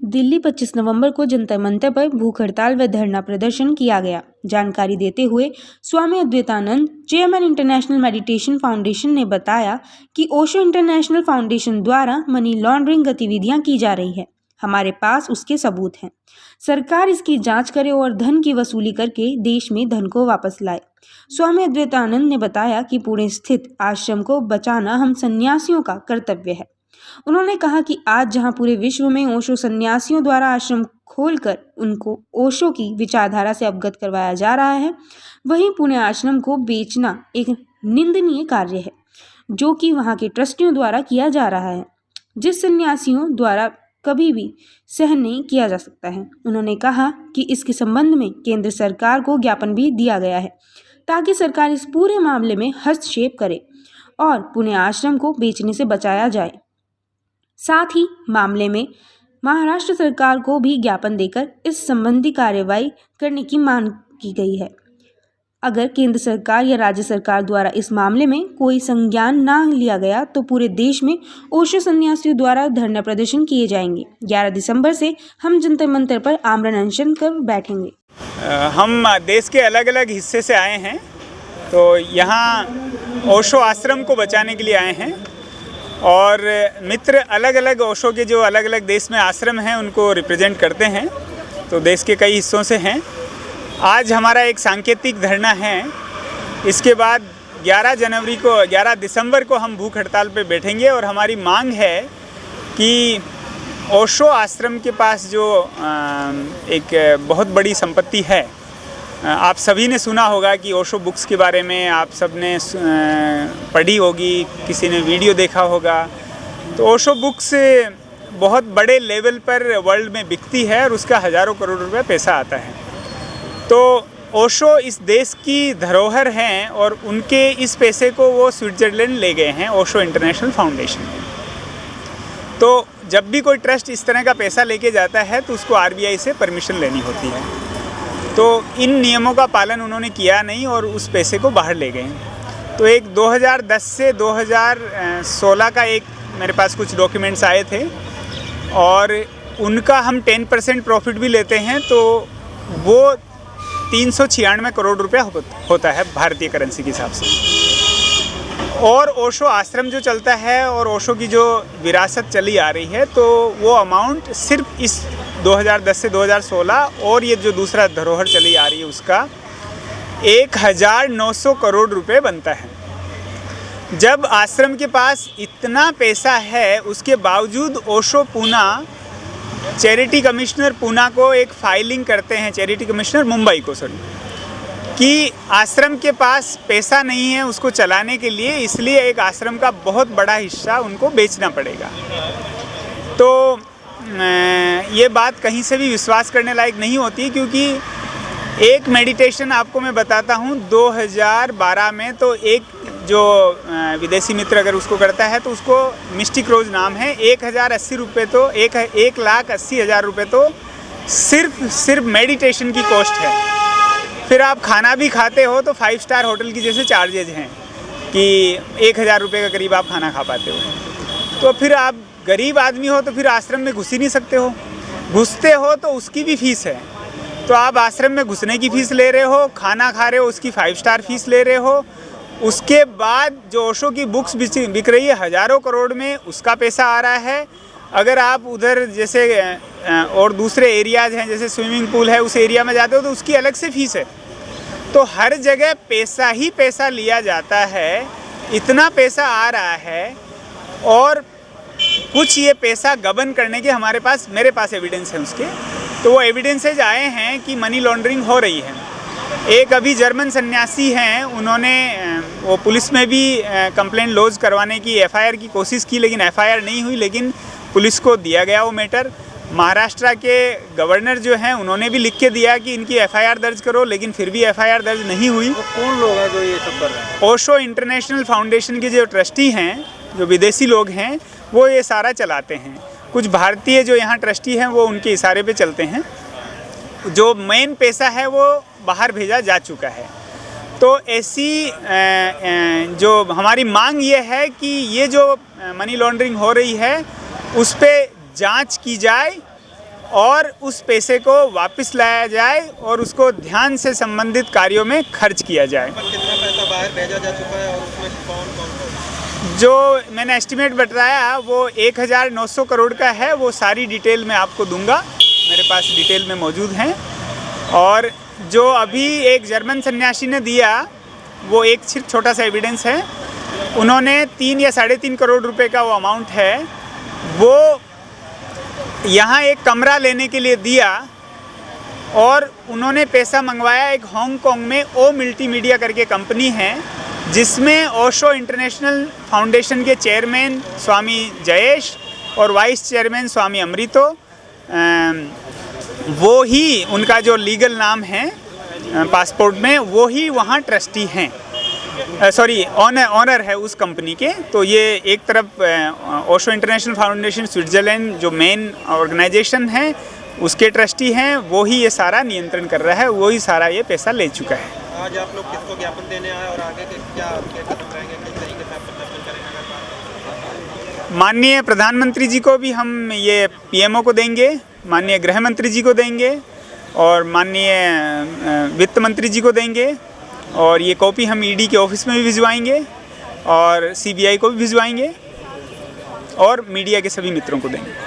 दिल्ली 25 नवंबर को जंतर मंतर पर भूख हड़ताल व धरना प्रदर्शन किया गया। जानकारी देते हुए Swami Advaitananda, chairman international meditation foundation ने बताया कि ओशो इंटरनेशनल फाउंडेशन द्वारा मनी लॉन्ड्रिंग गतिविधियां की जा रही है। हमारे पास उसके सबूत हैं। सरकार इसकी जांच करे और धन की वसूली करके देश में धन को वापस लाए। स्वामी अद्वैतानंद ने बताया कि पुणे स्थित आश्रम को बचाना हम सन्यासियों का कर्तव्य है। उन्होंने कहा कि आज जहां पूरे विश्व में ओशो सन्यासियों द्वारा आश्रम खोलकर उनको ओशो की विचारधारा से अवगत करवाया जा रहा है, वहीं पुणे आश्रम को बेचना एक निंदनीय कार्य है जो कि वहां के ट्रस्टियों द्वारा किया जा रहा है, जिस सन्यासियों द्वारा कभी भी सहन नहीं किया जा सकता है। उन्होंने कहा कि इसके संबंध में केंद्र सरकार को ज्ञापन भी दिया गया है ताकि सरकार इस पूरे मामले में हस्तक्षेप करे और पुणे आश्रम को बेचने से बचाया जाए। साथ ही मामले में महाराष्ट्र सरकार को भी ज्ञापन देकर इस संबंधी कार्रवाई करने की मांग की गई है। अगर केंद्र सरकार या राज्य सरकार द्वारा इस मामले में कोई संज्ञान न लिया गया तो पूरे देश में ओशो सन्यासियों द्वारा धरना प्रदर्शन किए जाएंगे। 11 दिसंबर से हम जंतर मंतर पर आमरण अनशन कर बैठेंगे। हम देश के अलग अलग हिस्से से आए हैं, तो यहाँ ओशो आश्रम को बचाने के लिए आए हैं और मित्र अलग अलग ओशो के जो अलग अलग देश में आश्रम हैं उनको रिप्रेजेंट करते हैं, तो देश के कई हिस्सों से हैं। आज हमारा एक सांकेतिक धरना है। इसके बाद 11 दिसंबर को हम भूख हड़ताल पे बैठेंगे और हमारी मांग है कि ओशो आश्रम के पास जो एक बहुत बड़ी संपत्ति है, आप सभी ने सुना होगा कि ओशो बुक्स के बारे में आप सब ने पढ़ी होगी, किसी ने वीडियो देखा होगा। तो ओशो बुक्स बहुत बड़े लेवल पर वर्ल्ड में बिकती है और उसका हज़ारों करोड़ रुपए पैसा आता है। तो ओशो इस देश की धरोहर हैं और उनके इस पैसे को वो स्विट्ज़रलैंड ले गए हैं, ओशो इंटरनेशनल फाउंडेशन। तो जब भी कोई ट्रस्ट इस तरह का पैसा लेके जाता है तो उसको आरबीआई से परमिशन लेनी होती है। तो इन नियमों का पालन उन्होंने किया नहीं और उस पैसे को बाहर ले गए। तो एक 2010 से 2016 का एक मेरे पास कुछ डॉक्यूमेंट्स आए थे और उनका हम 10% प्रॉफिट भी लेते हैं, तो वो 396 करोड़ रुपया होता है भारतीय करेंसी के हिसाब से। और ओशो आश्रम जो चलता है और ओशो की जो विरासत चली आ रही है, तो वो अमाउंट सिर्फ इस 2010 से 2016 और ये जो दूसरा धरोहर चली आ रही है उसका 1900 करोड़ रुपए बनता है। जब आश्रम के पास इतना पैसा है, उसके बावजूद ओशो पूना चैरिटी कमिश्नर पूना को एक फाइलिंग करते हैं, चैरिटी कमिश्नर मुंबई को कि आश्रम के पास पैसा नहीं है उसको चलाने के लिए, इसलिए एक आश्रम का बहुत बड़ा हिस्सा उनको बेचना पड़ेगा। तो ये बात कहीं से भी विश्वास करने लायक नहीं होती, क्योंकि एक मेडिटेशन आपको मैं बताता हूँ 2012 में, तो एक जो विदेशी मित्र अगर उसको करता है तो उसको मिस्टिक रोज नाम है, 1080 रुपये तो 1,80,000 रुपये तो सिर्फ मेडिटेशन की कॉस्ट है। फिर आप खाना भी खाते हो तो 5 स्टार होटल की जैसे चार्जेज हैं कि 1,000 रुपये का करीब आप खाना खा पाते हो। तो फिर आप गरीब आदमी हो तो फिर आश्रम में घुस ही नहीं सकते हो, घुसते हो तो उसकी भी फीस है। तो आप आश्रम में घुसने की फ़ीस ले रहे हो, खाना खा रहे हो उसकी 5 स्टार फीस ले रहे हो, उसके बाद जो ओशो की बुक्स बिक रही है हज़ारों करोड़ में, उसका पैसा आ रहा है। अगर आप उधर जैसे और दूसरे एरियाज़ हैं जैसे स्विमिंग पूल है, उस एरिया में जाते हो तो उसकी अलग से फ़ीस है। तो हर जगह पैसा ही पैसा लिया जाता है, इतना पैसा आ रहा है और कुछ ये पैसा गबन करने के मेरे पास एविडेंस है उसके। तो वो एविडेंसेज आए हैं कि मनी लॉन्ड्रिंग हो रही है। एक अभी जर्मन सन्यासी हैं, उन्होंने वो पुलिस में भी कंप्लेंट लॉन्च करवाने की एफआईआर की कोशिश की, लेकिन एफआईआर नहीं हुई, लेकिन पुलिस को दिया गया वो मैटर। महाराष्ट्र के गवर्नर जो हैं उन्होंने भी लिख के दिया कि इनकी एफआईआर दर्ज करो, लेकिन फिर भी एफआईआर दर्ज नहीं हुई। तो कौन लोग हैं जो ये सब कर रहे हैं? ओशो इंटरनेशनल फाउंडेशन के जो ट्रस्टी हैं, जो विदेशी लोग हैं, वो ये सारा चलाते हैं। कुछ भारतीय जो यहाँ ट्रस्टी हैं वो उनके इशारे पे चलते हैं। जो मेन पैसा है वो बाहर भेजा जा चुका है। तो ऐसी जो हमारी मांग ये है कि ये जो मनी लॉन्ड्रिंग हो रही है उस पर जांच की जाए और उस पैसे को वापस लाया जाए और उसको ध्यान से संबंधित कार्यों में खर्च किया जाए। कितना पैसा बाहर भेजा जा चुका है और उसमें कौन कौन जो मैंने एस्टिमेट बताया वो 1900 करोड़ का है। वो सारी डिटेल मैं आपको दूंगा, मेरे पास डिटेल में मौजूद हैं। और जो अभी एक जर्मन सन्यासी ने दिया वो एक सिर्फ छोटा सा एविडेंस है। उन्होंने 3 या 3.5 करोड़ रुपए का वो अमाउंट है, वो यहाँ एक कमरा लेने के लिए दिया और उन्होंने पैसा मंगवाया एक हांगकांग में ओ मल्टीमीडिया करके कंपनी है, जिसमें ओशो इंटरनेशनल फाउंडेशन के चेयरमैन स्वामी जयेश और वाइस चेयरमैन स्वामी अमृतो, वो ही उनका जो लीगल नाम है पासपोर्ट में, वो ही वहाँ ट्रस्टी हैं, सॉरी ऑनर है उस कंपनी के। तो ये एक तरफ ओशो इंटरनेशनल फाउंडेशन स्विट्ज़रलैंड जो मेन ऑर्गेनाइजेशन है उसके ट्रस्टी हैं, वो ही ये सारा नियंत्रण कर रहा है, वो ही सारा ये पैसा ले चुका है। आज आप लोग किसको ज्ञापन देने आए और आगे के क्या कदम रहेंगे, किस तरीके से आप प्रदर्शन करेंगे? माननीय प्रधानमंत्री जी को भी हम ये पीएमओ को देंगे, माननीय गृह मंत्री जी को देंगे और माननीय वित्त मंत्री जी को देंगे, और ये कॉपी हम ईडी के ऑफिस में भी भिजवाएंगे और सीबीआई को भी भिजवाएंगे और मीडिया के सभी मित्रों को देंगे।